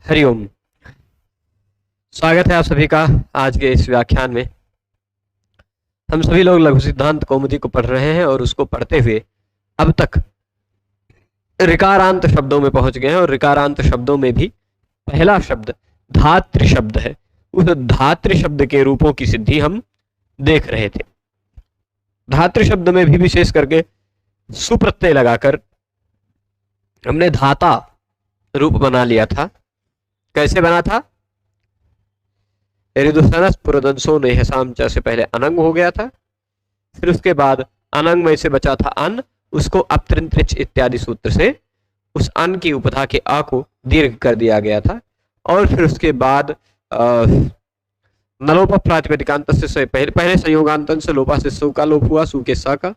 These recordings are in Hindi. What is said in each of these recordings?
हरिओम। स्वागत है आप सभी का आज के इस व्याख्यान में। हम सभी लोग लघु सिद्धांत कौमुदी को पढ़ रहे हैं और उसको पढ़ते हुए अब तक ऋकारांत शब्दों में पहुंच गए हैं और ऋकारांत शब्दों में भी पहला शब्द धातृ शब्द है। उस धातृ शब्द के रूपों की सिद्धि हम देख रहे थे। धातृ शब्द में भी विशेष करके सुप्रत्यय लगाकर हमने धाता रूप बना लिया था। कैसे बना था? ऋदुसनस पुरदंसो नेहसाम च से पहले अनंग हो गया था, फिर उसके बाद अनंग में से बचा था अन, उसको अपत्रिंत्रिच इत्यादि सूत्र से उस अन की उपधा के आ को दीर्घ कर दिया गया था। और फिर उसके बाद नलोप प्रातिपदिकांत से पहले संयोगांतन से लोपा से सु का लोप हुआ, सु के स का,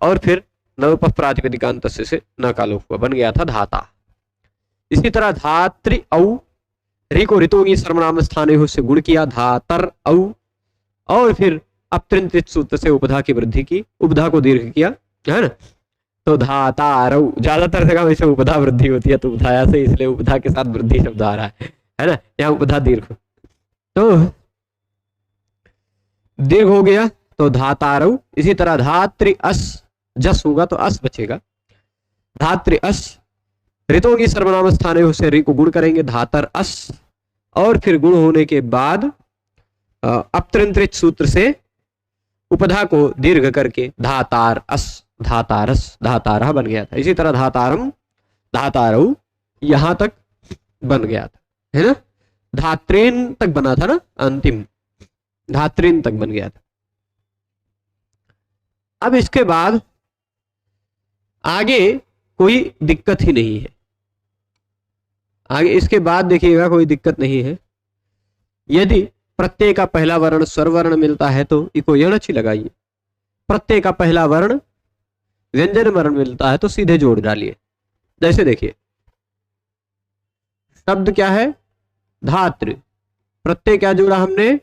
और फिर नलोप प्रातिपदिकांत से न का लोप हुआ, बन गया था धाता। इसी तरह धात्री औ री को ऋतोगी सर्वनाम स्थाने से गुण किया, धातर औ, और फिर अपत्रिंत्रिच सूत्र से उपधा की वृद्धि की, उपधा को दीर्घ किया, है ना। तो धातारौ, ज्यादातर जगह वैसे उपधा वृद्धि होती है तो उपधाया से, इसलिए उपधा के साथ वृद्धि शब्द आ रहा है ना। यहाँ उपधा दीर्घ, तो दीर्घ हो गया तो धातारौ। इसी तरह धात्री अस, जस होगा तो अस बचेगा, धात्री अस। ऋतों की सर्वनाम स्थाने से रि को गुण करेंगे, धातर अस, और फिर गुण होने के बाद अपत्रिंत्रिच सूत्र से उपधा को दीर्घ करके धातार अस, धातारस, धातारह बन गया था। इसी तरह धातारम, धातारौ, यहां तक बन गया था, है ना। धात्रेन तक बना था ना, अंतिम धात्रेन तक बन गया था। अब इसके बाद आगे कोई दिक्कत ही नहीं है। आगे इसके बाद देखिएगा कोई दिक्कत नहीं है। यदि प्रत्यय का पहला वर्ण स्वर वर्ण मिलता है तो इको यणचि लगाइए, प्रत्यय का पहला वर्ण व्यंजन वर्ण मिलता है तो सीधे जोड़ डालिए। जैसे देखिए शब्द क्या है? धातृ। प्रत्यय क्या जोड़ा हमने?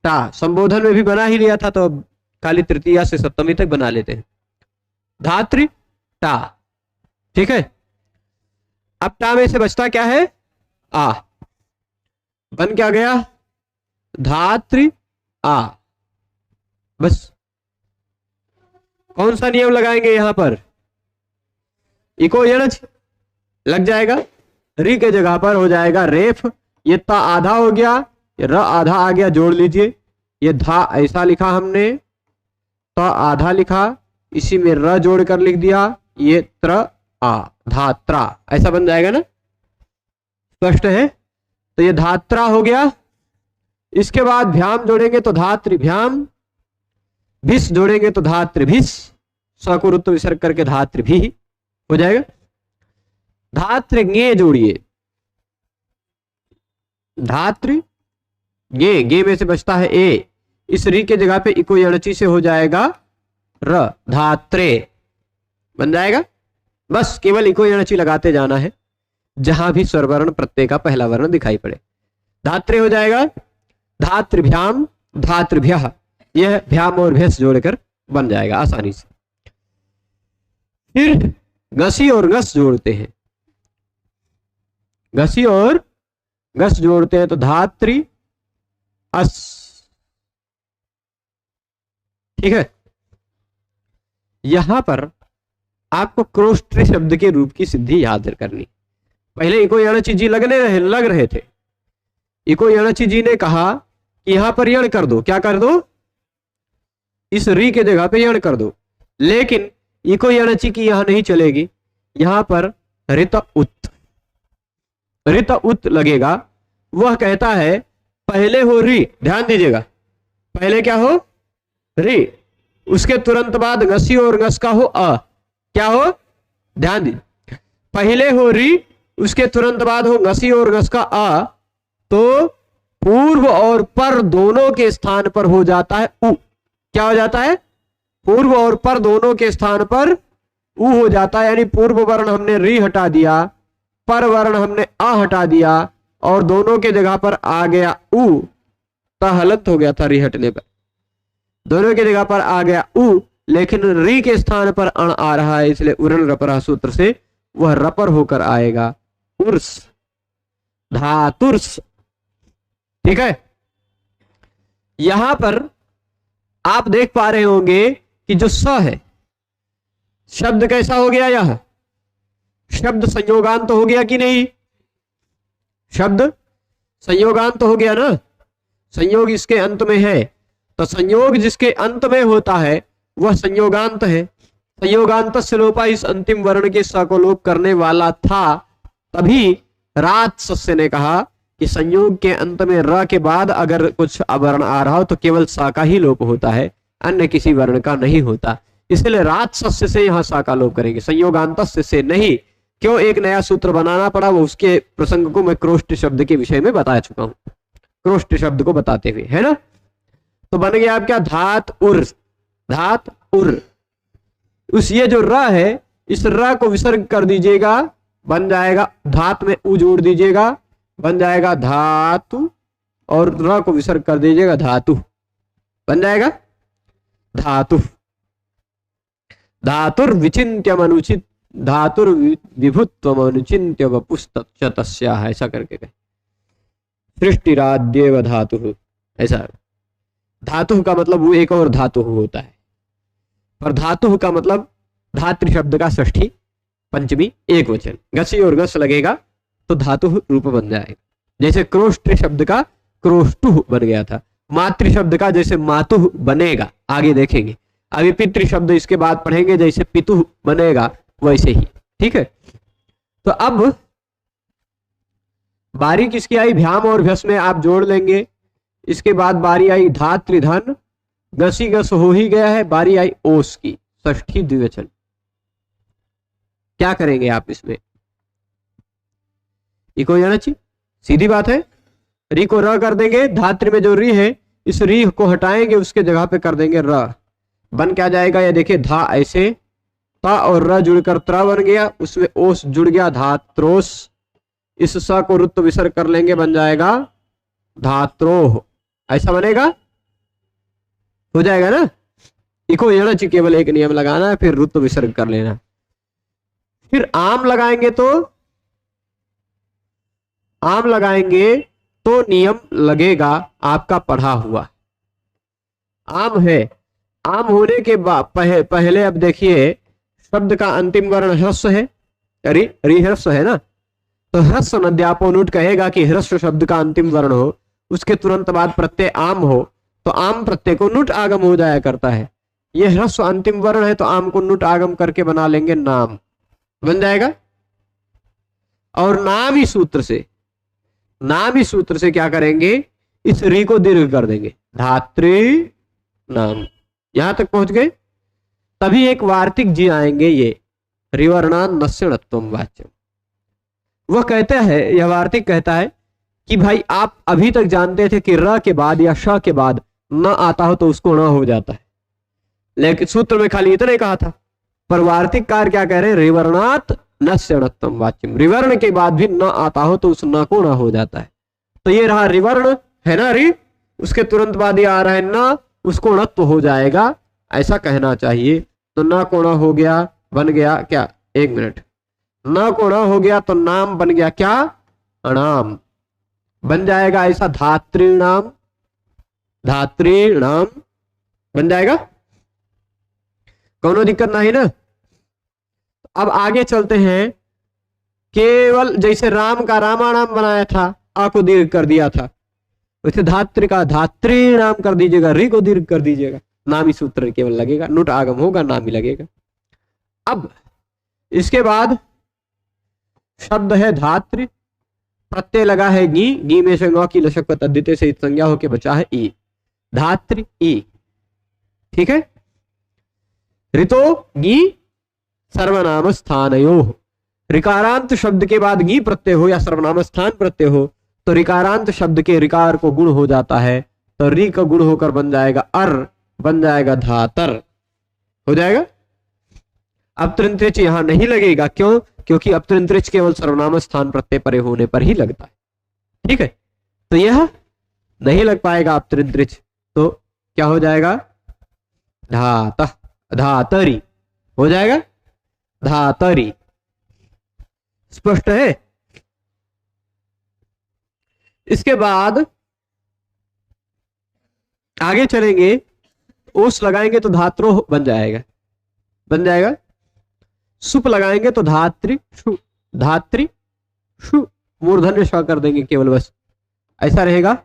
टा। संबोधन में भी बना ही लिया था तो अब खाली तृतीया से सप्तमी तक बना लेते हैं। धातृ टा, ठीक है। अब टा में से बचता क्या है? आ। बन क्या गया? धातृ आ। बस कौन सा नियम लगाएंगे यहां पर? इको यणच लग जाएगा, री के जगह पर हो जाएगा रेफ। ये ता आधा हो गया, ये र आधा आ गया, जोड़ लीजिए। ये धा ऐसा लिखा हमने, ता आधा लिखा, इसी में र जोड़ कर लिख दिया, ये त्र आ, धात्रा, ऐसा बन जाएगा ना। स्पष्ट है? तो ये धात्रा हो गया। इसके बाद भ्याम जोड़ेंगे तो धातृ भ्याम, भिस जोड़ेंगे तो धातृ भिस, स को रुत्व विसर्ग करके धातृ भी हो जाएगा। धातृ गे जोड़िए, धातृ गे, गे में से बचता है ए, इस री के जगह पे इको यणचि से हो जाएगा र, धात्रे बन जाएगा। बस केवल इको यणचि लगाते जाना है जहां भी स्वर वर्ण प्रत्यय का पहला वर्ण दिखाई पड़े। धात्रे हो जाएगा, धातृभ्याम, धातृभ्यः, यह भ्याम और भ्यस जोड़कर बन जाएगा आसानी से। फिर घसी और घस जोड़ते हैं, घसी और घस जोड़ते हैं तो धातृ अस, ठीक है। यहां पर आपको क्रोष्टि शब्द के रूप की सिद्धि याद करनी। पहले इको यणचि जी लग रहे थे। इको यणचि जी ने कहा कि यहां पर यण कर दो, क्या कर दो? इस री के जगह पे यण कर दो। लेकिन इको यणचि की यहां नहीं चलेगी, यहां पर ऋत उत, ऋत उत लगेगा। वह कहता है पहले हो री, ध्यान दीजिएगा, पहले क्या हो? री, उसके तुरंत बाद घसी और घस का हो अ, क्या हो? ध्यान दीजिए, पहले हो री, उसके तुरंत बाद हो घसी और घस का आ, तो पूर्व और पर दोनों के स्थान पर हो जाता है उ। क्या हो जाता है? पूर्व और पर दोनों के स्थान पर उ हो जाता है। यानी पूर्व वर्ण हमने री हटा दिया, पर वर्ण हमने आ हटा दिया, और दोनों के जगह पर आ गया उ। ता हलंत हो गया था री हटने पर, दोनों के जगह पर आ गया उ, लेकिन री के स्थान पर अण आ रहा है, इसलिए उरण रपरा सूत्र से वह रपर होकर आएगा उर्स, धातुर्स। ठीक है, यहां पर आप देख पा रहे होंगे कि जो स है, शब्द कैसा हो गया, यह शब्द संयोगांत हो गया कि नहीं? शब्द संयोगांत हो गया ना, संयोग इसके अंत में है, तो संयोग जिसके अंत में होता है वह संयोगांत है। संयोगांत से लोपा इस अंतिम वर्ण के स को लोप करने वाला था, तभी रात सस्य ने कहा कि संयोग के अंत में र के बाद अगर कुछ वर्ण आ रहा हो तो केवल सा का ही लोप होता है, अन्य किसी वर्ण का नहीं होता। इसलिए रात सस्य से यहां सा का लोप करेंगे, संयोगांत से नहीं। क्यों एक नया सूत्र बनाना पड़ा, वो उसके प्रसंग को मैं क्रोष्ट शब्द के विषय में बता चुका हूं, क्रोष्ट शब्द को बताते हुए, है ना। तो बन गया आप क्या, धात उर, धात उर। उस ये जो र है, इस र को विसर्ग कर दीजिएगा, बन जाएगा धात में उ जोड़ दीजिएगा, बन जाएगा धातु, और र को विसर्ग कर दीजिएगा धातु, बन जाएगा धातु। धातुर विचिन्त्यम अनुचित, धातुर विभुत्वम अनुचिन्त्य वपुस्तच्च तस्याः, ऐसा करके कहे। सृष्टिराद्येव धातु, ऐसा। धातु का मतलब वो एक और धातु होता है, पर धातु का मतलब धातृ शब्द का षष्ठी पंचमी एक वचन, घसी और घस लगेगा तो धातु रूप बन जाएगा। जैसे क्रोष्ट शब्द का क्रोष्टु बन गया था, मातृ शब्द का जैसे मातु बनेगा, आगे देखेंगे। अभी पितृ शब्द इसके बाद पढ़ेंगे, जैसे पितु बनेगा वैसे ही। ठीक है, तो अब बारी किसकी आई, भ्याम और भ्यस में आप जोड़ लेंगे। इसके बाद बारी आई धातृ धन, घसी घस हो ही गया है, बारी आई ओस की, षष्ठी द्विवचन। क्या करेंगे आप इसमें, इको जाना चाहिए, सीधी बात है। री को र कर देंगे, धातृ में जो री है इस री को हटाएंगे, उसके जगह पे कर देंगे र, बन क्या जाएगा, ये देखिए धा ऐसे, ता और र जुड़कर त्र बन गया, उसमें ओस जुड़ गया धात्रोस, इस स को रुत्व विसर्ग कर लेंगे, बन जाएगा धात्रोह, ऐसा बनेगा, हो जाएगा ना। इको जाना चाहिए, केवल एक नियम लगाना है, फिर रुत्व विसर्ग कर लेना। फिर आम लगाएंगे, तो आम लगाएंगे तो नियम लगेगा आपका पढ़ा हुआ। आम है, आम होने के बाद पहले अब देखिए शब्द का अंतिम वर्ण ह्रस्व है, री ह्रस्व है ना, तो ह्रस्व नद्यापोनुट कहेगा कि ह्रस्व शब्द का अंतिम वर्ण हो, उसके तुरंत बाद प्रत्यय आम हो, तो आम प्रत्यय को नुट आगम हो जाया करता है। यह ह्रस्व अंतिम वर्ण है तो आम को नुट आगम करके बना लेंगे नाम, बन जाएगा। और नाम ही सूत्र से, नाम ही सूत्र से क्या करेंगे, इस री को दीर्घ कर देंगे, धात्री नाम। यहां तक पहुंच गए, तभी एक वार्तिक जी आएंगे, ये रिवर्णान नस्यणत्वम वाच्यम। वह कहता है, यह वार्तिक कहता है कि भाई आप अभी तक जानते थे कि र के बाद या श के बाद न आता हो तो उसको न हो जाता है, लेकिन सूत्र में खाली इतना ही कहा था। पर वार्तिककार क्या कह रहे हैं, रिवर्णात नस्यणत्वम वाच्यम, रिवर्ण के बाद भी न आता हो तो उस न को न हो जाता है। तो ये रहा रिवर्ण है ना, रि, उसके तुरंत बाद ये आ रहा है न, उसको णत्व हो जाएगा, ऐसा कहना चाहिए। तो न को न हो गया, बन गया क्या, एक मिनट, न को न हो गया तो नाम बन गया क्या, अणाम, बन जाएगा ऐसा धातृणाम, धातृणाम बन जाएगा, कोनो दिक्कत नहीं ना। अब आगे चलते हैं, केवल जैसे राम का रामानाम बनाया था, आ को दीर्घ कर दिया था, वैसे धातृ का धातृ नाम कर दीजिएगा, री को दीर्घ कर दीजिएगा, नामी सूत्र केवल लगेगा, नुट आगम होगा, नाम ही लगेगा। अब इसके बाद शब्द है धातृ, प्रत्यय लगा है गी, गी में से ग की लशक तद्धिते से संज्ञा होके बचा है ई, धातृ ई। ठीक है, ऋतो गी सर्वनाम स्थानयो, ऋकारांत शब्द के बाद गी प्रत्यय हो या सर्वनाम स्थान प्रत्यय हो तो ऋकारांत शब्द के ऋकार को गुण हो जाता है, तो री का गुण होकर बन जाएगा अर, बन जाएगा धातर, हो जाएगा। अपतृंत्रिच यहां नहीं लगेगा, क्यों, क्योंकि अपतृंत्रिच केवल सर्वनाम स्थान प्रत्यय परे होने पर ही लगता है। ठीक है, तो यह नहीं लग पाएगा अपतृंत्रिच, तो क्या हो जाएगा, धात, धातरी हो जाएगा, धातरी। स्पष्ट है, इसके बाद आगे चलेंगे, ओस लगाएंगे तो धात्रो बन जाएगा, बन जाएगा। सुप लगाएंगे तो धात्री शु, धात्री शु, मूर्धन्य श कर देंगे केवल, बस ऐसा रहेगा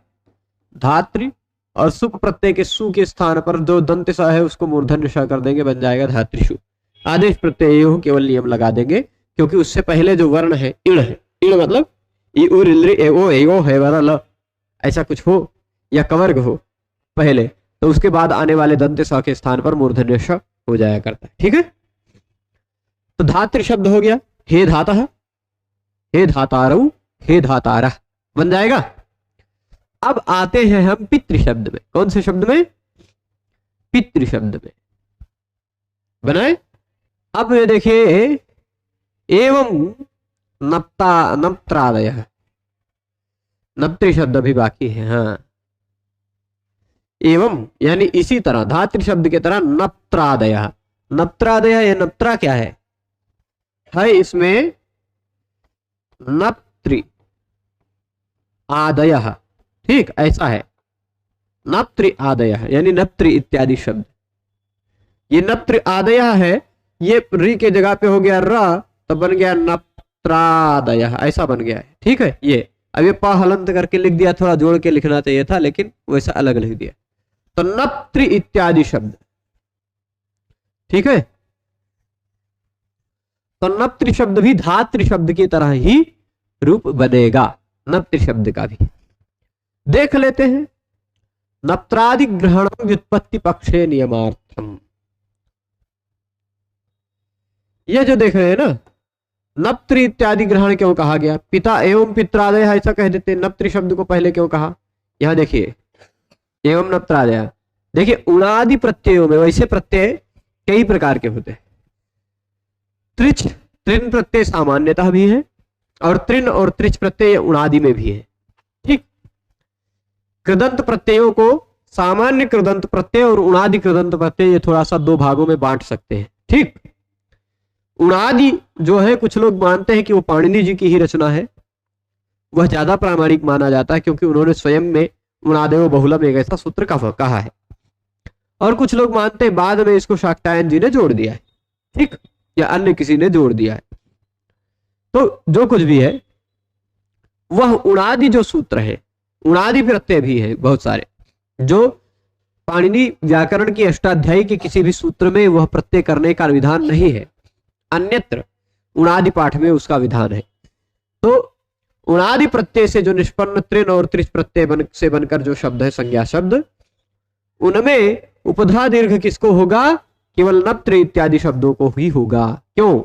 धात्री। और सुप प्रत्यय के सु के स्थान पर जो दंत स है उसको मूर्धन्य श कर देंगे, बन जाएगा धात्रिशु। आदेश प्रत्यय हो केवल नियम लगा देंगे, क्योंकि उससे पहले जो वर्ण है इण है, इण मतलब ई उ रिल्री ए ओ है वाला ल, ऐसा कुछ हो या कवर्ग हो पहले, तो उसके बाद आने वाले दंत स के स्थान पर मूर्धन्य श हो जाया करता है। ठीक है, तो धातृ शब्द हो गया, हे धातः, हे धातारऊ, हे धातारः बन जाएगा। अब आते हैं हम पितृ शब्द में। कौन से शब्द में? पितृ शब्द में। बनाए। अब देखिए, एवं नप्त्रादय, नप्त्री शब्द अभी बाकी है। हाँ, एवं यानी इसी तरह, धातृ शब्द की तरह नप्त्रादय, नप्त्रादय, ये नप्त्रा क्या है इसमें नप्त्री आदय, ठीक ऐसा है, नप्त्री आदय यानी नप्त्री इत्यादि शब्द। ये नप्त्री आदय है, ये री के जगह पे हो गया र, तो बन गया नप्त्रादय, ऐसा बन गया है। ठीक है, ये अब ये पा हलंत करके लिख दिया, थोड़ा जोड़ के लिखना चाहिए था, लेकिन वैसा अलग लिख दिया। तो नप्त्री इत्यादि शब्द, ठीक है। तो नप्त्री शब्द भी धातृ शब्द की तरह ही रूप बनेगा, नप्त्री शब्द का भी। देख लेते हैं, नप्त्रादि ग्रहणम व्युत्पत्ति पक्षे नियमार्थम। ये जो देख रहे हैं ना, नप्त्री इत्यादि ग्रहण क्यों कहा गया? पिता एवं पित्रादय ऐसा कह देते, नप्त्री शब्द को पहले क्यों कहा? यहां देखिए, एवं नप्त्रादय, देखिए उणादि प्रत्ययों में, वैसे प्रत्यय कई प्रकार के होते हैं। त्रिच, त्रिन प्रत्यय सामान्यतः भी है, और त्रिन और त्रिच प्रत्यय उणादि में भी है। ठीक, कृदंत प्रत्ययों को सामान्य कृदंत प्रत्यय और उणादि कृदंत प्रत्यय, ये थोड़ा सा दो भागों में बांट सकते हैं। ठीक, उणादि जो है कुछ लोग मानते हैं कि वो पाणिनि जी की ही रचना है, वह ज्यादा प्रामाणिक माना जाता है, क्योंकि उन्होंने स्वयं में उणादेव बहुलम एक ऐसा सूत्र का कहा है। और कुछ लोग मानते हैं बाद में इसको शाक्टायन जी ने जोड़ दिया है, ठीक, या अन्य किसी ने जोड़ दिया है। तो जो कुछ भी है, वह उणादि जो सूत्र है, उणादि प्रत्यय भी है बहुत सारे, जो पाणिनि व्याकरण की अष्टाध्यायी के किसी भी सूत्र में वह प्रत्यय करने का विधान नहीं है, अन्यत्र उणादि पाठ में उसका विधान है। तो उणादि प्रत्यय से जो निष्पन्न त्रिन और त्रिच प्रत्यय से बनकर जो शब्द है, संज्ञा शब्द, उनमें उपधा दीर्घ किसको होगा? केवल नप्त्र इत्यादि शब्दों को ही होगा। क्यों?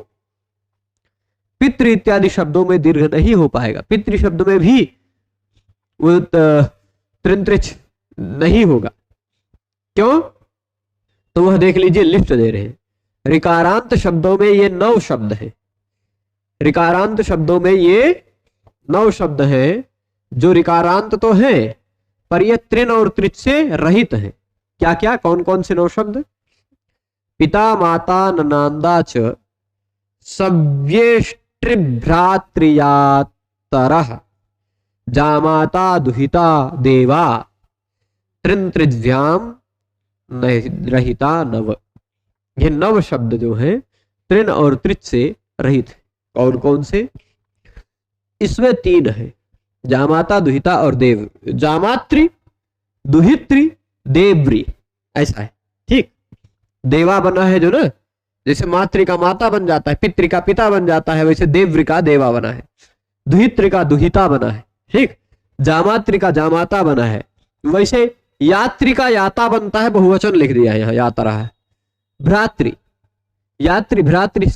पितृ इत्यादि शब्दों में दीर्घ नहीं हो पाएगा, पितृ शब्द में भी वो त्रिन त्रिच नहीं होगा। क्यों? तो वह देख लीजिए, लिस्ट दे रहे हैं। ऋकारांत शब्दों में ये 9 शब्द हैं, ऋकारांत शब्दों में ये 9 शब्द हैं, जो ऋकारांत तो है पर ये त्रिन और त्रिच से रहित हैं। क्या क्या, कौन कौन से 9 शब्द? पिता माता ननांदा च सव्येष्टृभ्रात्रियातरः जामाता दुहिता देवा त्रिन त्रिज्याम रहिता नव। ये 9 शब्द जो हैं त्रिन और त्रिच से रहित है। कौन कौन से? इसमें 3 है, जामाता दुहिता और देव। जामात्री, दुहित्री, देवरी, ऐसा है। ठीक, देवा बना है जो ना, जैसे मातृ का माता बन जाता है, पितृ का पिता बन जाता है, वैसे देव्र का देवा बना है, दुहित्र का दुहिता बना है। ठीक, जामात्री का जामाता बना है, वैसे यात्री का याता बनता है, बहुवचन लिख दिया है यहाँ, यात्रा है। भ्रातृ, यात्री, भ्रातृ,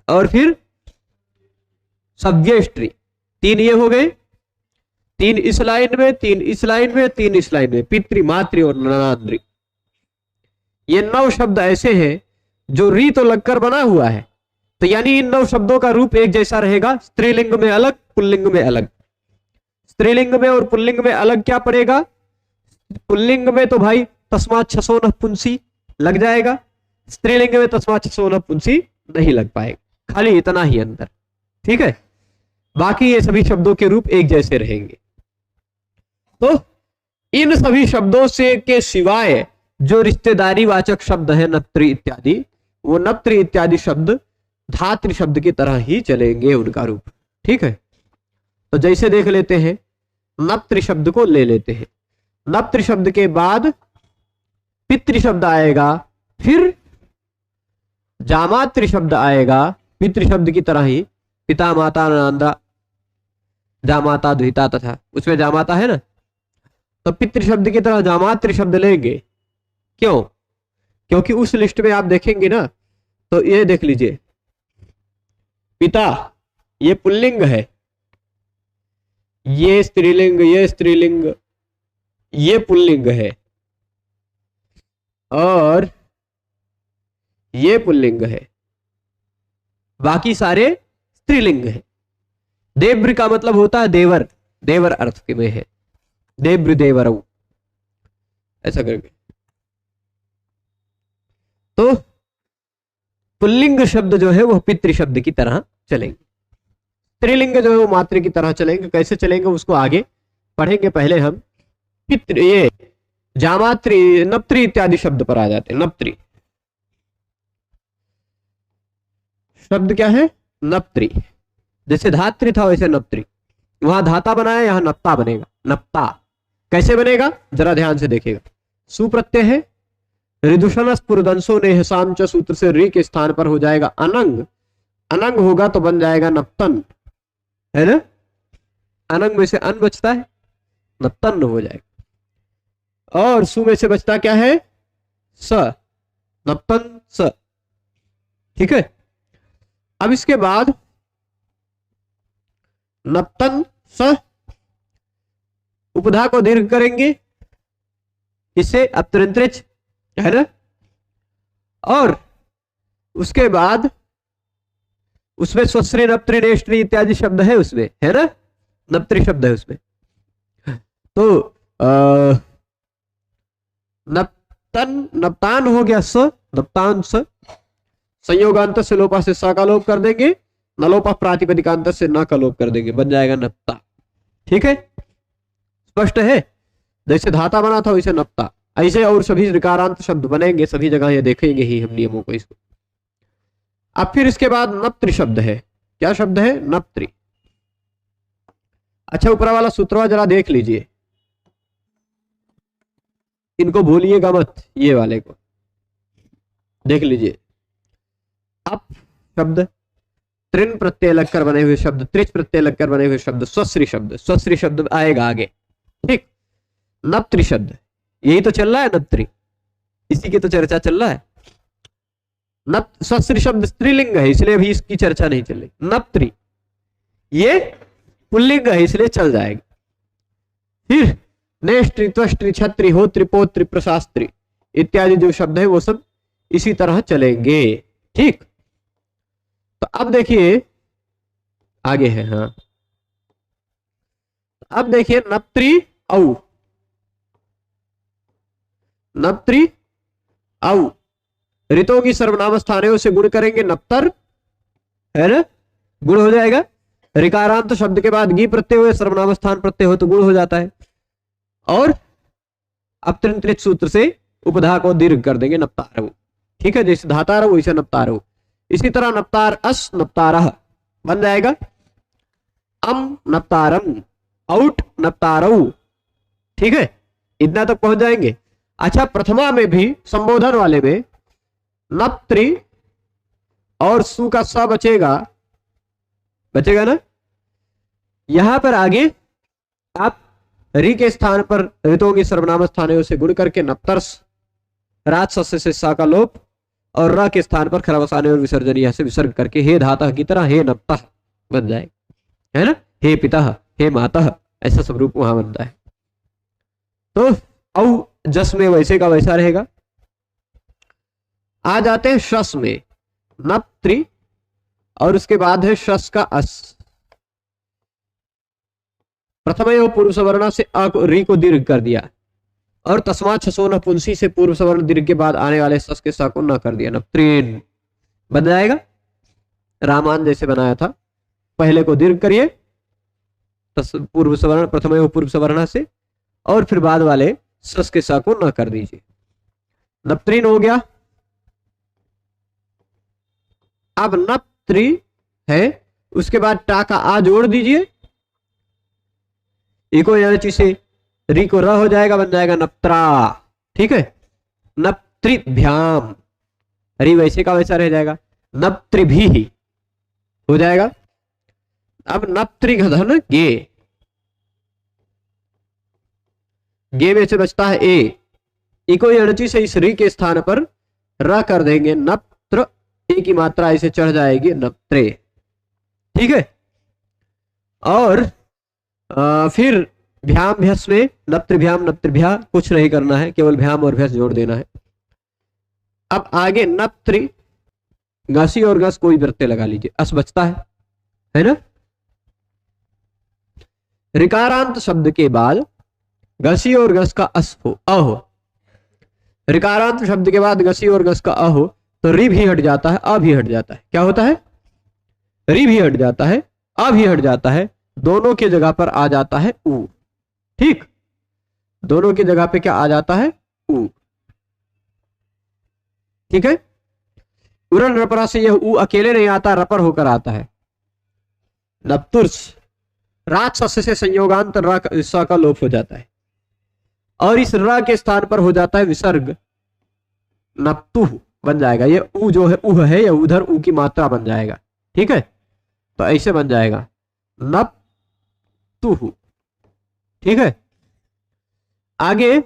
और फिर सव्येष्टि, 3 ये हो गए, 3 इस लाइन में, 3 इस लाइन में, 3 इस लाइन में, पितृ, मातृ और ननांद्रि। ये 9 शब्द ऐसे हैं जो री तो लगकर बना हुआ है, तो यानी इन 9 शब्दों का रूप एक जैसा रहेगा, स्त्रीलिंग में अलग, पुल्लिंग में अलग। स्त्रीलिंग में और पुल्लिंग में अलग क्या पड़ेगा? पुल्लिंग में तो भाई तस्मात् छसो नपुंसी लग जाएगा, स्त्रीलिंग में तस्मात् छसो नपुंसी नहीं लग पाएगा, खाली इतना ही अंतर। ठीक है, बाकी ये सभी शब्दों के रूप एक जैसे रहेंगे। तो इन सभी शब्दों से के सिवाय जो रिश्तेदारी वाचक शब्द है नप्त्री इत्यादि, वो नप्त्री इत्यादि शब्द धात्री शब्द की तरह ही चलेंगे उनका रूप। ठीक है, तो जैसे देख लेते हैं, नप्त्री शब्द को ले लेते हैं। नप्त्री शब्द के बाद पितृ शब्द आएगा, फिर जामात्र शब्द आएगा पितृ शब्द की तरह ही, पिता माता नांदा जामाता द्विता तथा, उसमें जामाता है ना, तो पितृ शब्द की तरह जामात्र शब्द लेंगे। क्यों? क्योंकि उस लिस्ट में आप देखेंगे ना, तो ये देख लीजिए, पिता ये पुल्लिंग है, ये स्त्रीलिंग, ये स्त्रीलिंग, ये पुल्लिंग है, और ये पुल्लिंग है, बाकी सारे स्त्रीलिंग है। देव्र का मतलब होता है देवर, देवर अर्थ में है, देव्र देवरऊ, ऐसा करके। तो पुल्लिंग शब्द जो है वो पितृ शब्द की तरह चलेंगे, स्त्रीलिंग जो है वो मातृ की तरह चलेंगे। कैसे चलेंगे उसको आगे पढ़ेंगे, पहले हम पितृ, ये जामात्री नप्त्री इत्यादि शब्द पर आ जाते हैं। नप्त्री शब्द क्या है? नप्त्री। जैसे धात्री था वैसे नप्त्री, वहां धाता बनाया, यहां नप्ता बनेगा। नप्ता कैसे बनेगा जरा ध्यान से देखिएगा। सुप्रत्यय है, ऋदुषण स्फुरदंसो नेहसाम च सूत्र से री के स्थान पर हो जाएगा अनंग, अनंग होगा तो बन जाएगा नप्तन, है ना, अनंग में से अन बचता है, नप्तन हो जाएगा। और सु में से बचता क्या है? स, नप्तन स। ठीक है, अब इसके बाद नप्तन स, उपधा को दीर्घ करेंगे, इससे अपतृंत्रिच, है ना, और उसके बाद उसमें स्वश्री नप्त्री नेष्ट्री इत्यादि शब्द है उसमें, है ना, नप्त्री शब्द है उसमें। तो नप्तन, नप्तान हो गया स, नप्तान स, संयोगांत से लोपा से सा का लोप कर देंगे, नलोपा प्रातिपदिकांत से न का लोप कर देंगे, बन जाएगा नप्ता। ठीक है, स्पष्ट है, जैसे धाता बना था वैसे नप्ता, ऐसे और सभी ऋकारांत शब्द बनेंगे, सभी जगह ये देखेंगे ही हम नियमों को इसको। अब फिर इसके बाद नप्त्री शब्द है। क्या शब्द है? नप्त्री। अच्छा, ऊपर वाला सूत्रवा जरा देख लीजिए, इनको भूलिएगा मत, ये वाले को देख लीजिए। अप शब्द, त्रिन प्रत्यय लगकर बने हुए शब्द, त्रिच प्रत्यय लगकर बने हुए शब्द, स्वश्री शब्द, स्वश्री शब्द आएगा आगे। ठीक, नप्त्री शब्द, यही तो चल रहा है नप्त्री, इसी की तो चर्चा चल रहा है। नप स्वश्री शब्द स्त्रीलिंग है, इसलिए अभी इसकी चर्चा नहीं चल रही। नप्त्री ये पुल्लिंग है, इसलिए चल जाएगी। फिर नेष्ट्री, त्वष्ट्री, छत्री, होत्री, पोत्री, प्रशास्त्री इत्यादि जो शब्द है वो सब इसी तरह चलेंगे। ठीक, तो अब देखिए आगे है। हाँ, अब देखिए नप्त्री औ, नप्त्री औ, ऋतों की सर्वनाम स्थानों से गुण करेंगे, नप्तर, है ना, गुण हो जाएगा। ऋकारांत शब्द के बाद गी प्रत्यय हुए, सर्वनाम स्थान प्रत्यय हो तो गुण हो जाता है। और अपतृंत्रित सूत्र से उपधा को दीर्घ कर देंगे, नप्तारव। ठीक है, जैसे धातारव वैसे नप्तारव। इसी तरह नप्तार अस, नप्तारह बन जाएगा अम, नप्तारम, आउट, नप्तारव। ठीक है, इतना तक पहुंच जाएंगे। अच्छा, प्रथमा में भी संबोधन वाले में नप्त्री और सु का स बचेगा, बचेगा ना। यहां पर आगे आप री के स्थान पर ऋतों की सर्वनाम स्थानों से गुण करके नप्तर्स, रात से सा का लोप, और र के स्थान पर खरावसाने और विसर्जन यहां से विसर्ग करके हे धाता की तरह हे नप्ता बन जाएगा, है ना, हे पिता, हे माता, ऐसा सब रूप वहां बनता है। तो औ जस में वैसे का वैसा रहेगा। आ जाते हैं शस में, नप्त्री और उसके बाद है शस का अस। प्रथम पूर्व सवर्ण से अ को री को दीर्घ कर दिया, और तस्मात् छसो नपुंसी से पूर्व सवर्ण दीर्घ के बाद आने वाले सस के सा को न कर दिया, नप्त्रीन बन जाएगा। रामान जैसे बनाया था, पहले को दीर्घ करिए पूर्व सवर्ण, प्रथम पूर्व सवर्ण से, और फिर बाद वाले सस के सा को न कर दीजिए। नप्त्रीन हो गया। अब नप्त्री है, उसके बाद टा का आ जोड़ दीजिए, इको एनर्जी से री को र हो जाएगा, बन जाएगा नप्त्रा। ठीक है, नप्त्रिभ्याम, री वैसे का वैसा रह जाएगा, नप्त्रिभी हो जाएगा। अब नप्त्रिघधन गे, गे में से बचता है ए, इको एनर्जी से इस री के स्थान पर र कर देंगे, नप्त्र, ए की मात्रा ऐसे चढ़ जाएगी, नप्त्रे। ठीक है, और फिर भ्याम भ्यस में नप्त्रिभ्याम नप्त्रिभ्या, कुछ नहीं करना है, केवल भ्याम और भ्यस जोड़ देना है। अब आगे नप्त्री, घसी और घस कोई प्रत्यय लगा लीजिए, अस बचता है ना। ऋकारांत शब्द के बाद घसी और घस का अस हो, अ हो, ऋकारांत शब्द के बाद घसी और घस का अ हो तो री भी हट जाता है, अ भी हट जाता है। क्या होता है? री भी हट जाता है, अ भी हट जाता है, दोनों की जगह पर आ जाता है उ। ठीक, दोनों की जगह पे क्या आ जाता है? उ। ठीक है, उरन रपरा से यह उ अकेले नहीं आता, रपर होकर आता है। नप्तुर्स, राक्षस से संयोगांत रा का लोप हो जाता है और इस रा के स्थान पर हो जाता है विसर्ग, नप्तुह बन जाएगा। ये उ जो है उह है, या उधर उ की मात्रा बन जाएगा। ठीक है, तो ऐसे बन जाएगा नप्तुह। ठीक है, आगे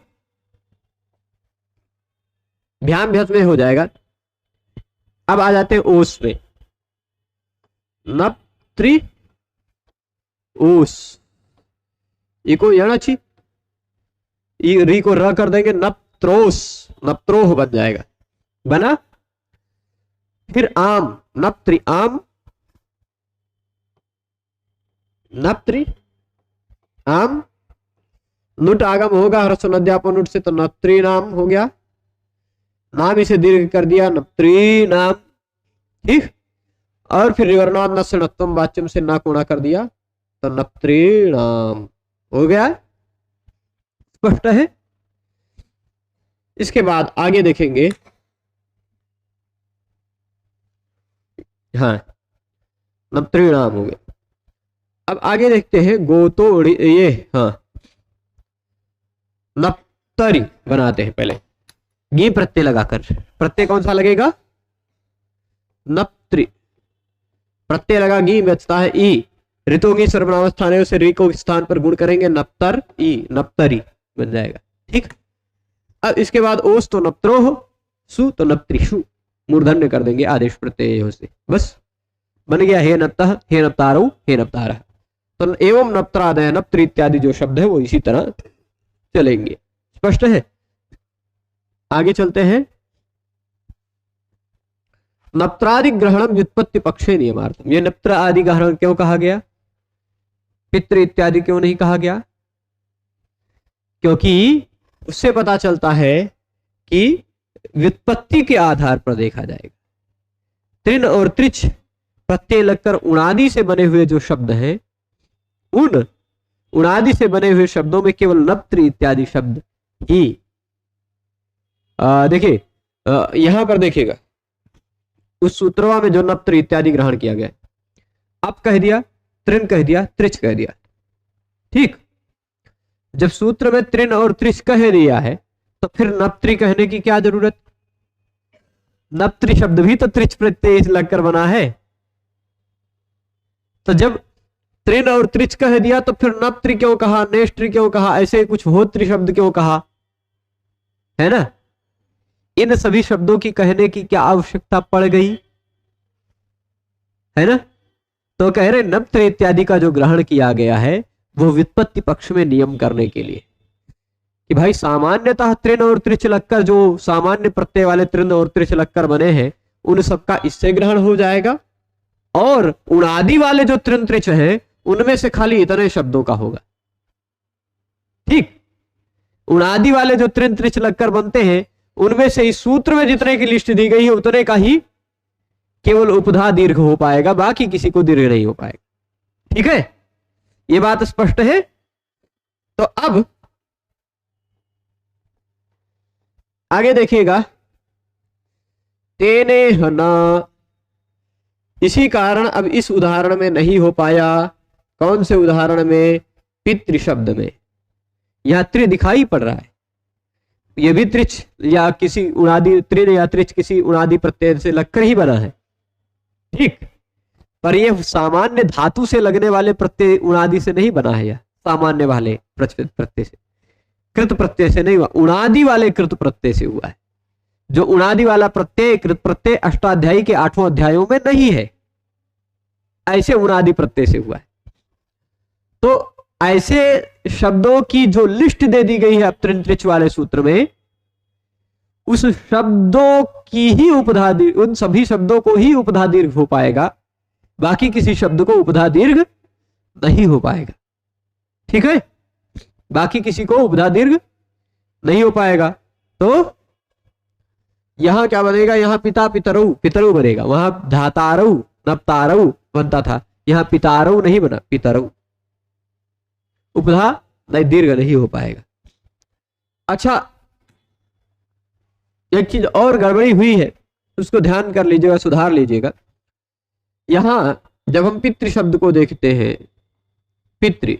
भ्याम भ्यस में हो जाएगा। अब आ जाते हैं ओस में, नप्त्री ओस, इको यणाची, री को र कर देंगे, नप्त्रोस, नप्त्रोह बन जाएगा, बना। फिर आम, नप्त्री आम, नप्त्री आम, नुट आगम होगा ह्रस्व नद्यापन नुट से, तो नप्त्री नाम हो गया, नाम इसे दीर्घ कर दिया, नप्त्री नाम। ठीक, और फिर रिवर्णाद नस्य नत्वम वाच्यम से ना कोणा कर दिया, तो नप्त्री नाम हो गया। स्पष्ट है? इसके बाद आगे देखेंगे, हाँ नप्त्री नाम हो गया। अब आगे देखते हैं गोतो, ये हाँ नप्तरी बनाते हैं। पहले गी प्रत्यय लगाकर, प्रत्यय कौन सा लगेगा? नप्त्री, प्रत्यय लगा, गी बचता है ई, ऋतुगी सर्वनावस्थान है, उसे री को स्थान पर गुण करेंगे, नप्तर ई, नप्तरी बन जाएगा। ठीक, अब इसके बाद ओस तो नप्त्रो हो, सु तो नप्त्रिशु, मूर्धन्य कर देंगे आदेश प्रत्यय से, बस बन गया हे नप्तः, हे नप्तारो, हे नप्तारः। तो एवं नप्त्रादय, नप्त्र इत्यादि जो शब्द है वो इसी तरह चलेंगे। स्पष्ट है? आगे चलते हैं। नप्त्रादि ग्रहणम व्युत्पत्ति पक्षे नियमार्थम, ये नप्त्र आदि ग्रहण क्यों कहा गया? पितृ इत्यादि क्यों नहीं कहा गया? क्योंकि उससे पता चलता है कि व्युत्पत्ति के आधार पर देखा जाएगा। तृण और त्रिच प्रत्यय लगकर उणादि से बने हुए जो शब्द हैं, उन उणादि से बने हुए शब्दों में केवल नप्त्र इत्यादि शब्द ही, देखिए यहां पर देखिएगा उस सूत्रवा में जो नप्त्र इत्यादि ग्रहण किया गया, अब कह दिया तृण, कह दिया त्रिच, कह दिया। ठीक, जब सूत्र में तृण और त्रिच कह दिया है तो फिर नप्त्री कहने की क्या जरूरत? नप्त्री शब्द भी तो त्रिच प्रत्यय लगकर बना है, तो जब तृण और त्रिच कह दिया तो फिर नप्त्री क्यों कहा, नेष्ट्री क्यों कहा, ऐसे कुछ होत्री शब्द क्यों कहा, है ना? इन सभी शब्दों की कहने की क्या आवश्यकता पड़ गई, है ना? तो कह रहे नप्त्र इत्यादि का जो ग्रहण किया गया है वो व्युत्पत्ति पक्ष में नियम करने के लिए कि भाई सामान्यतः तृण और त्रिच लगकर, जो सामान्य प्रत्यय वाले तृण और त्रिच लगकर बने हैं, उन सबका इससे ग्रहण हो जाएगा, और उणादि वाले जो तृण त्रिच है उनमें से खाली इतने शब्दों का होगा। ठीक, उणादि वाले जो तृण त्रिच लगकर बनते हैं उनमें से इस सूत्र में जितने की लिस्ट दी गई है उतने का ही केवल उपधा दीर्घ हो पाएगा, बाकी किसी को दीर्घ नहीं हो पाएगा। ठीक है, ये बात स्पष्ट है। तो अब आगे देखिएगा, तेने हना, इसी कारण अब इस उदाहरण में नहीं हो पाया। कौन से उदाहरण में? पितृ शब्द में। यहां त्रि दिखाई पड़ रहा है, ये भी त्रिच या किसी उणादि, त्रिन या त्रिच किसी उणादि प्रत्यय से लगकर ही बना है, ठीक। पर यह सामान्य धातु से लगने वाले प्रत्यय उणादि से नहीं बना है, यह सामान्य वाले प्रत्यय से, कृत प्रत्यय से नहीं हुआ, उणादि वाले कृत प्रत्यय से हुआ है। जो उणादि वाला प्रत्यय, कृत प्रत्यय अष्टाध्यायी के 8वें अध्यायों में नहीं है, ऐसे उणादि प्रत्यय से हुआ है। तो ऐसे शब्दों की जो लिस्ट दे दी गई है अपत्रिच वाले सूत्र में, उस शब्दों की ही उपधा दीर्घ, उन सभी शब्दों को ही उपधा दीर्घ हो पाएगा, बाकी किसी शब्द को उपधा दीर्घ नहीं हो पाएगा, ठीक है। बाकी किसी को उपधा दीर्घ नहीं हो पाएगा। तो यहां क्या बनेगा? यहां पिता पितरऊ, पितरऊ बनेगा। वहां धातारऊ नपतारऊ बनता था, यहां पितारऊ नहीं बना, पितरऊ। उपधा नहीं, दीर्घ नहीं हो पाएगा। अच्छा, एक चीज और गड़बड़ी हुई है, उसको ध्यान कर लीजिएगा, सुधार लीजिएगा। यहां जब हम पितृ शब्द को देखते हैं, पितृ,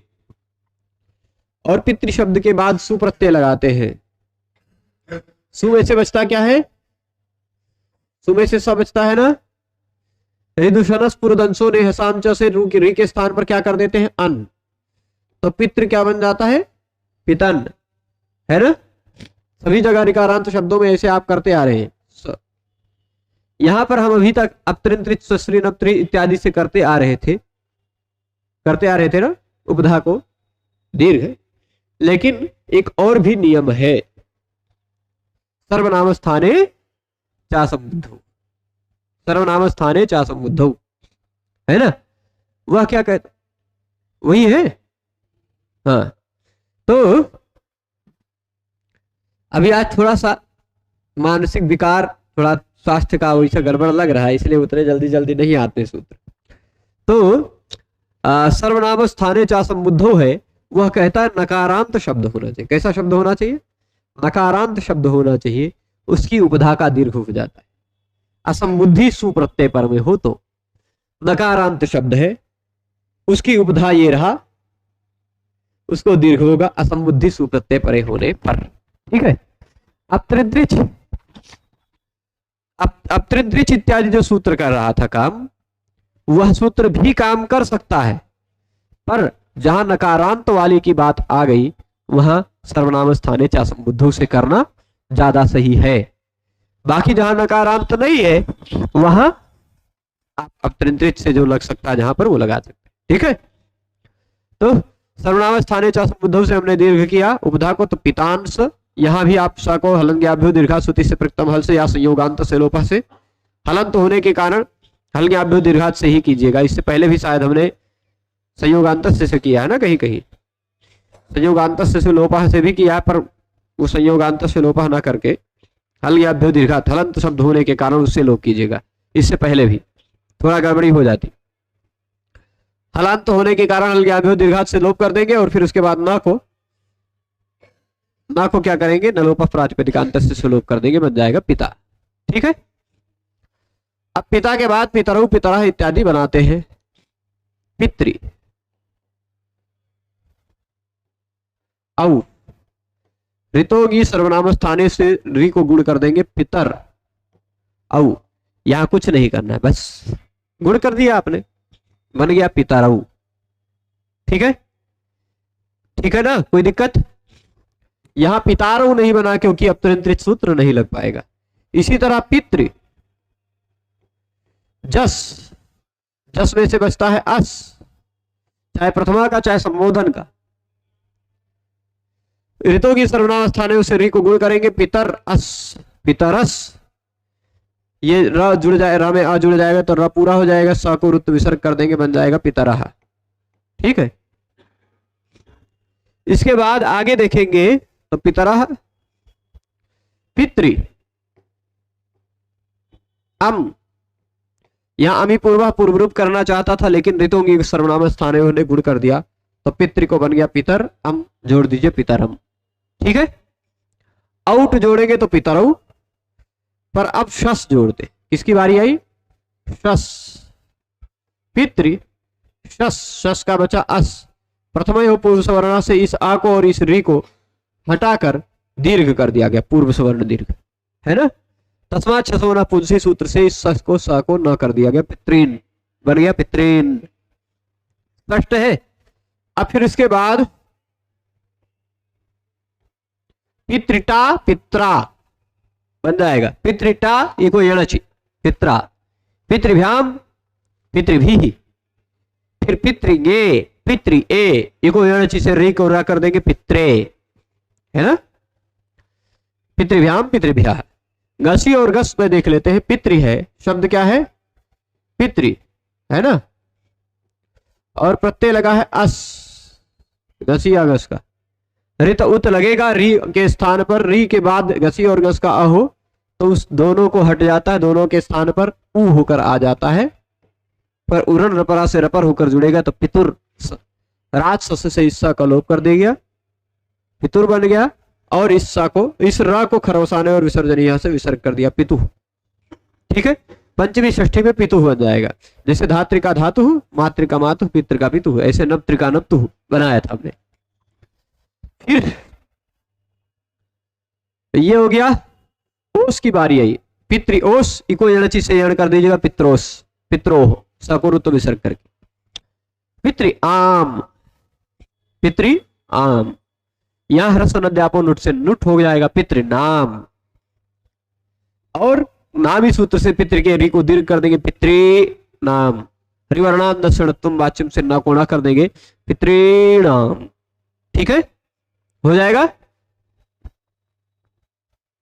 और पितृ शब्द के बाद सु प्रत्यय लगाते हैं, सु में से बचता क्या है? सु में से सब बचता है ना। ऋदुषनस पुरुदंसो ने हसांच से रू की री के स्थान पर क्या कर देते हैं? अन। तो पितृ क्या बन जाता है? पितन, है ना। सभी जगह ऋकारांत शब्दों में ऐसे आप करते आ रहे हैं। यहां पर हम अभी तक अपत्रिंत्रिच सस्त्री नप्त्री इत्यादि से करते आ रहे थे ना उपधा को दीर्घ। लेकिन एक और भी नियम है, सर्वनाम स्थाने चा संबुद्धौ, सर्वनाम स्थाने चा संबुद्धौ, है ना। वह क्या कहते, वही है। हाँ, तो अभी आज थोड़ा सा मानसिक विकार, थोड़ा स्वास्थ्य का वैसा गड़बड़ लग रहा है, इसलिए उतने जल्दी जल्दी नहीं आते सूत्र। तो सर्वनाम स्थाने चा संबुद्धौ है, वह कहता है नकारांत शब्द होना चाहिए। कैसा शब्द होना चाहिए? नकारांत शब्द होना चाहिए, उसकी उपधा का दीर्घ हो जाता है। असंबुद्धि सुप्रत्यय पर में हो तो नकारांत शब्द है, उसकी उपधा ये रहा, उसको दीर्घ होगा असंबुद्धि सुप्रत्यय परे होने पर, ठीक है। अपत्रिच इत्यादि जो सूत्र कर रहा था काम, वह सूत्र भी काम कर सकता है, पर जहां नकारांत वाली की बात आ गई, वहां सर्वनाम स्थाने चा संबुद्धौ से करना ज्यादा सही है। बाकी जहां नकारांत नहीं है, वहां आप अपत्रिच से जो लग सकता है जहां पर, वो लगा सकते हैं, ठीक है। तो सर्वनाम स्थाने चा संबुद्धौ से हमने दीर्घ किया उपधा को, तो पितांश, यहां भी आप स को हलंग्याभ्यो दीर्घा श्रुति से प्रथम हल से या संयोगांत से लोपा से, हलंत होने के कारण हलंग्याभ्यो दीर्घात से ही कीजिएगा। इससे पहले भी शायद हमने संयोगांत से किया है ना, कहीं कहीं संयोगांत से लोपा से भी किया है, पर वो संयोगांत से लोपा ना करके हलंग्याभ्यो दीर्घात, हलंत शब्द होने के कारण उससे लोप कीजिएगा। इससे पहले भी थोड़ा गड़बड़ी हो जाती, हलांत होने के कारण हलंग्याभ्यो दीर्घात से लोप कर देंगे, और फिर उसके बाद ना को क्या करेंगे? नलोप प्रातिपदिकांत से लोप कर देंगे, बन जाएगा पिता, ठीक है। अब पिता के बाद पितरऊ पितरः इत्यादि बनाते हैं। पितृ औ ऋतोगी सर्वनाम स्थाने से री को गुण कर देंगे, पितर औ। यहां कुछ नहीं करना है, बस गुण कर दिया आपने, बन गया पितरऊ, ठीक है, ठीक है ना, कोई दिक्कत? यहां पितारऊ नहीं बना क्योंकि अपत्रिंत्रिच सूत्र नहीं लग पाएगा। इसी तरह पितृ, जस में से बचता है अस, चाहे प्रथमा का चाहे संबोधन का। ऋतु की सर्वनाम स्थाने उसे री को गुण करेंगे, पितर अस, पितरस। ये र जुड़ जाए, र में आ जुड़ जाएगा तो र पूरा हो जाएगा, स को रुत विसर्ग कर देंगे, बन जाएगा पितरः, ठीक है। इसके बाद आगे देखेंगे तो पितरः, पितृ अम, यहां अमी पूर्व रूप करना चाहता था, लेकिन ऋतु सर्वनाम स्थाने उन्होंने गुण कर दिया, तो पितृ को बन गया पितर, अम जोड़ दीजिए पितरम, ठीक है। आउट जोड़ेंगे तो पितरऊ, पर अब शस जोड़ते, किसकी बारी आई, शस, पितृ शस, शस का बचा अस, प्रथम हो पूर्व सवर्ण से इस आ को और इस री को हटाकर दीर्घ कर दिया गया, पूर्व सवर्ण दीर्घ, है ना। तस्मात् छसोना पुंसी सूत्र से इस सस को स को न कर दिया गया, पितृन बन गया पितृन। स्पष्ट है। अब फिर इसके बाद पितृटा पित्रा बन जाएगा, पितृटा ये को यणचि पित्रा, पितृभ्याम पितृभी, फिर पितृगे पितृ ए ये को यणचि से रे को रा कर देंगे पित्रे, है ना। पितृभ्याम पितृभ्या, गसी और गस में देख लेते हैं। पितृ है शब्द क्या है, पितृ, है ना, और प्रत्यय लगा है अस, गसी या गस का, रित उत लगेगा री के स्थान पर, री के बाद गसी और गस का अ हो तो उस दोनों को हट जाता है, दोनों के स्थान पर ऊ होकर आ जाता है, पर उरन रपरा से रपर होकर जुड़ेगा तो पितुर, राज सस से इस सा का लोप कर दे गया, पितुर बन गया, और इस सा को, इस रा को खरवसाने और विसर्जन यहां से विसर्ग कर दिया पितु, ठीक है। पंचमी षष्ठी में पितु बन जाएगा, जैसे धात्री का धातु, मातृ का मातु, पितृ का पितु, ऐसे नप्त्र का नप्तु बनाया था हमने। फिर ये हो गया, ओस की बारी आई, पितृ ओस इको यणचि से यण कर दीजिएगा पित्रोस, पित्रोह सकुरुत्व विसर्ग करके, पितृ आम, पितृ आम, यहां ह्रस्व नद्यापो नुट से नुट हो जाएगा पितृ नाम, और नामी सूत्र से पितृ के री को दीर्घ कर देंगे पितृ नाम, हरिवर्णान दक्षिणत्वम वाच्यम से ना कोणा कर देंगे पितृणाम, ठीक है, हो जाएगा।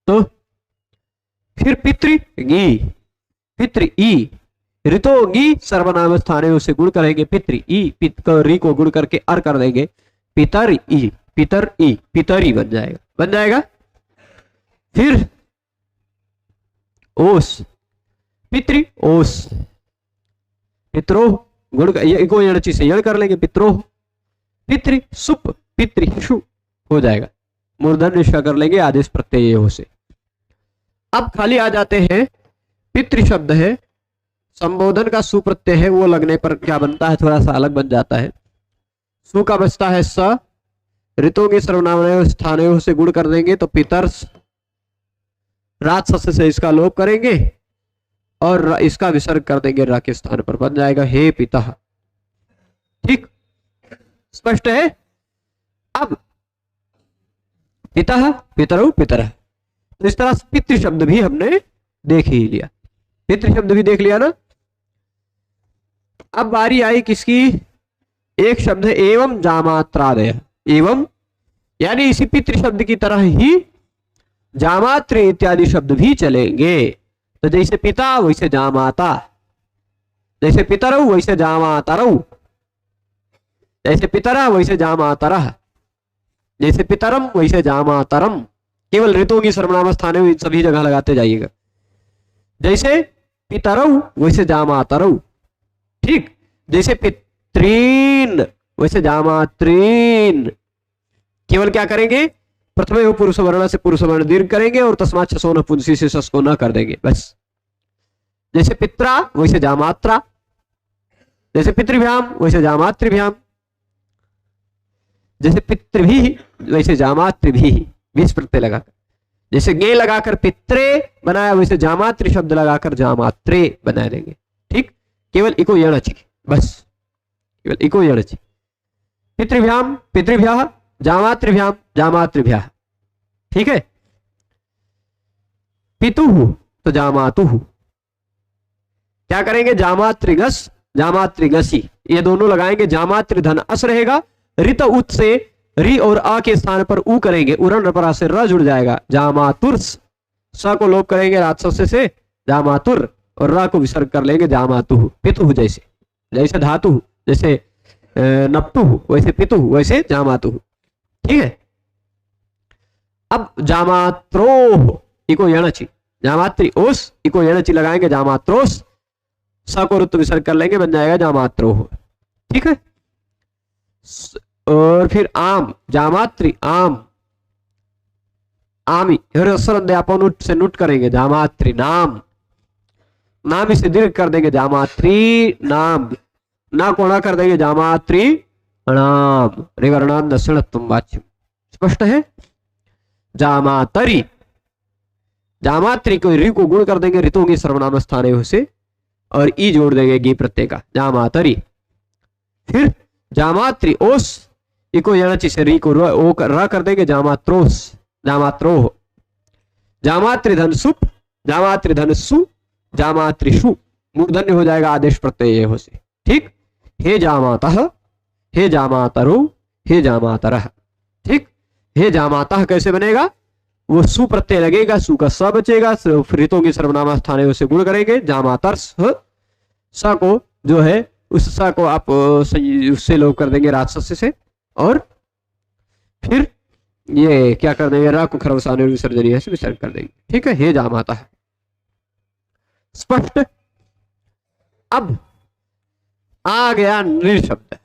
तो फिर पितृ गी, पितृ ई, ऋतोगी सर्वनाम स्थाने उसे गुण करेंगे पितृ ई, पित री को गुण करके अर कर देंगे पितर ई, पितर ई, पितरी बन जाएगा, बन जाएगा। फिर ओस, पितृ ओस, पित्रोह गुण को यणचि से यण कर लेंगे पित्रोह, पितृ सुप, पितृ शु हो जाएगा, मूर्धन निष्ठा कर लेंगे आदेश प्रत्यय हो से। अब खाली आ जाते हैं, पितृ शब्द है, संबोधन का सुप्रत्यय है, वो लगने पर क्या बनता है, थोड़ा सा अलग बन जाता है। सु का बचता है स, ऋतु के सर्वनाम स्थानों से गुण कर देंगे तो पितर्स, रात सस से इसका लोप करेंगे और इसका विसर्ग कर देंगे रा के स्थान पर, बन जाएगा हे पिता, ठीक, स्पष्ट है। अब पिता पितरौ पितर, तो इस तरह से पितृ शब्द भी हमने देख ही लिया, पितृ शब्द भी देख लिया ना। अब बारी आई किसकी, एक शब्द है एवं जामात्रादय, एवं यानी इसी पितृ शब्द की तरह ही जामात्र इत्यादि शब्द भी चलेंगे। तो जैसे पिता वैसे जामाता, जैसे पितरौ वैसे जामातरौ, जैसे पितरा वैसे जामातरः, जैसे पितरम वैसे जामातरम, केवल ऋतु की सर्वनाम स्थान में सभी जगह लगाते जाइएगा, जैसे पितरौ वैसे जामातरौ, ठीक, जैसे पितृन वैसे जामात्रीन, केवल क्या करेंगे, प्रथम पुरुष वर्ण से पुरुष वर्ण दीर्घ करेंगे और तस्मात् छसो नपुंसी से सस को न कर देंगे, बस। जैसे पित्रा वैसे जामात्रा, जैसे पितृभ्याम वैसे जामातृभ्याम, जैसे पितृभी वैसे जामातृभी, 20 प्रत्यय लगाकर, जैसे गे लगाकर पित्रे बनाया वैसे जामात्र शब्द लगाकर जामात्रे बना देंगे, ठीक, केवल इको यणचि, बस, केवल इको यणचि, पितृभ्याम पितृभ्यः, जामातृभ्याम जामातृभ्यः, ठीक है। पितुः तो जामातुः, क्या करेंगे, जामातृगस जामातृगसी, ये दोनों लगाएंगे, जामातृ धन अस रहेगा, ऋत उत से री और आ के स्थान पर ऊ करेंगे, उरन रपरा से र जुड़ जाएगा, जामातुर्स, स को लोप करेंगे राजस से जामातुर, और रा को विसर्ग कर लेंगे जामातुः, पितुः जैसे, जैसे धातु जैसे नप्तुः वैसे पितुः वैसे जामातुः, ठीक है। अब जामात्रोह इको यणचि, जामात्री ओस इको यणचि लगाएंगे जामात्रोस, स को रुत्व विसर्ग कर लेंगे, बन जाएगा जामात्रोह, ठीक है। और फिर आम, जामात्री आम, आमी ह्रस्व से नुट करेंगे जामात्री नाम, नाम इसे दीर्घ कर देंगे जामात्री नाम, ना कोणा कर देंगे जामात्री नाम, रिवर्णान दक्षिणत्वम वाच्यम। स्पष्ट है। जामातरी, जामात्री को री को गुण कर देंगे ऋतों सर्वनाम स्थाने से और ई जोड़ देंगे गी प्रत्यय का जामातरी। फिर जामात्री ओस इको यणचि से री को र कर देंगे जामात्रोस, जामात्रोह। जामात्री धनसुप, जामात्री धनसु, जामात्रिषु, मूर्धन्य हो जाएगा आदेश प्रत्यय हो से। ठीक। हे जामातः, हे जामातरो, हे जामातरः। ठीक। हे जामातः कैसे बनेगा, वो सु प्रत्यय लगेगा, सु का स बचेगा, ऋतों की सर्वनाम स्थाने उसे गुण करेंगे जामातर्स, स को जो है उस स को आप उससे लोग कर देंगे राजस्य से, और फिर ये क्या कर देंगे रा को खरवसाने विसर्जनीय से विसर्ग कर देंगे। ठीक है। हे जामाता है। स्पष्ट। अब आ गया नृ शब्द।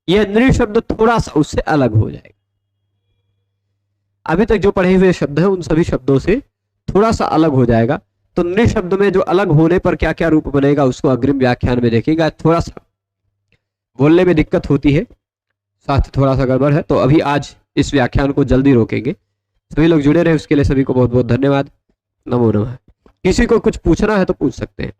यह नृ शब्द थोड़ा सा उससे अलग हो जाएगा। अभी तक जो पढ़े हुए शब्द हैं उन सभी शब्दों से थोड़ा सा अलग हो जाएगा। तो नृ शब्द में जो अलग होने पर क्या क्या रूप बनेगा उसको अग्रिम व्याख्यान में देखेगा। थोड़ा सा बोलने में दिक्कत होती है, साथ थोड़ा सा गड़बड़ है, तो अभी आज इस व्याख्यान को जल्दी रोकेंगे। सभी लोग जुड़े रहे उसके लिए सभी को बहुत बहुत धन्यवाद। नमो नमः। किसी को कुछ पूछना है तो पूछ सकते हैं।